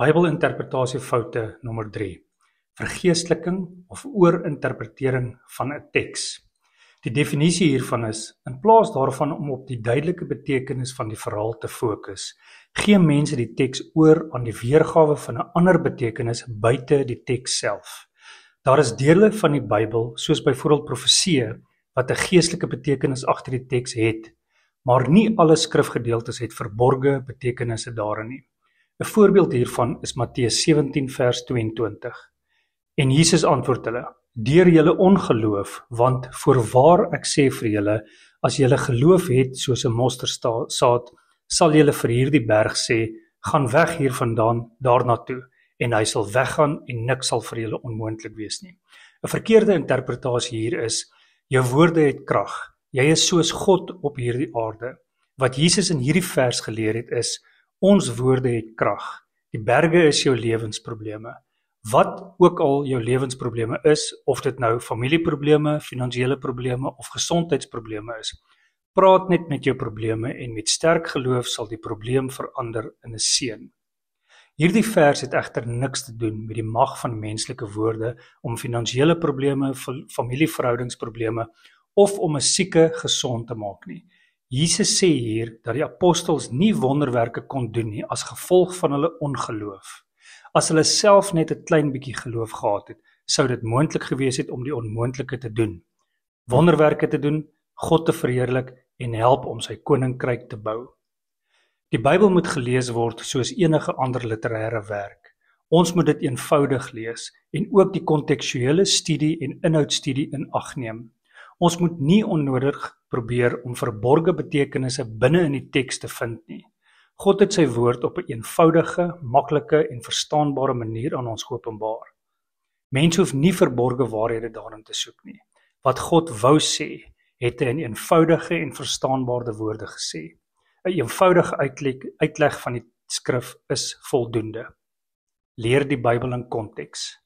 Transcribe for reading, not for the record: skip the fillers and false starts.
Bybelinterpretasiefoute nommer 3. Vergeesteliking of oorinterpretering van 'n teks. Die definisie hiervan is, in plaas daarvan om op die duidelike betekenis van die verhaal te fokus, gee mense die teks oor aan die weergawe van 'n ander betekenis buite die teks self. Daar is dele van die Bybel, soos byvoorbeeld profeseë, wat 'n geestelike betekenis agter die teks het, maar nie alle skrifgedeeltes het verborge betekenisse daarin nie. 'n Voorbeeld hiervan is Matteus 17 vers 22. En Jesus antwoord hulle: deur julle ongeloof, want voorwaar ek sê vir julle, as julle geloof het soos 'n mosterdsaad, sal julle vir hierdie berg sê, gaan weg hiervandaan daarna toe, en hy sal weggaan en niks sal vir julle onmoontlik wees nie. 'n Verkeerde interpretasie hier is, jou woorde het krag. Jy is soos God op hierdie aarde. Wat Jesus in hierdie vers geleer het is, ons woorde het krag. Die berge is jou lewensprobleme. Wat ook al jou lewensprobleme is, of dit nou familieprobleme, finansiële probleme of gesondheidsprobleme is, praat net met jou probleme en met sterk geloof sal die probleem verander in 'n seën. Hierdie vers het egter niks te doen met die mag van menslike woorde om finansiële probleme, familieverhoudingsprobleme of om 'n sieke gesond te maak nie. Jesus sê hier dat die apostels nie wonderwerke kon doen nie as gevolg van hulle ongeloof. As hulle self net 'n klein bietjie geloof gehad het, sou dit moontlik gewees het om die onmoontlike te doen. Wonderwerke te doen, God te verheerlik en help om sy koninkryk te bou. Die Bybel moet gelees word soos enige ander literêre werk. Ons moet dit eenvoudig lees en ook die kontekstuele studie en inhoudstudie in ag neem. Ons moet nie onnodig probeer om verborge betekenisse binne in die teks te vind nie. God het sy woord op 'n eenvoudige, maklike en verstaanbare manier aan ons geopenbaar. Mense hoef nie verborge waarhede daarin te soek nie. Wat God wou sê, het hy in eenvoudige en verstaanbare woorde gesê. 'n Eenvoudige uitleg van die skrif is voldoende. Leer die Bybel in konteks.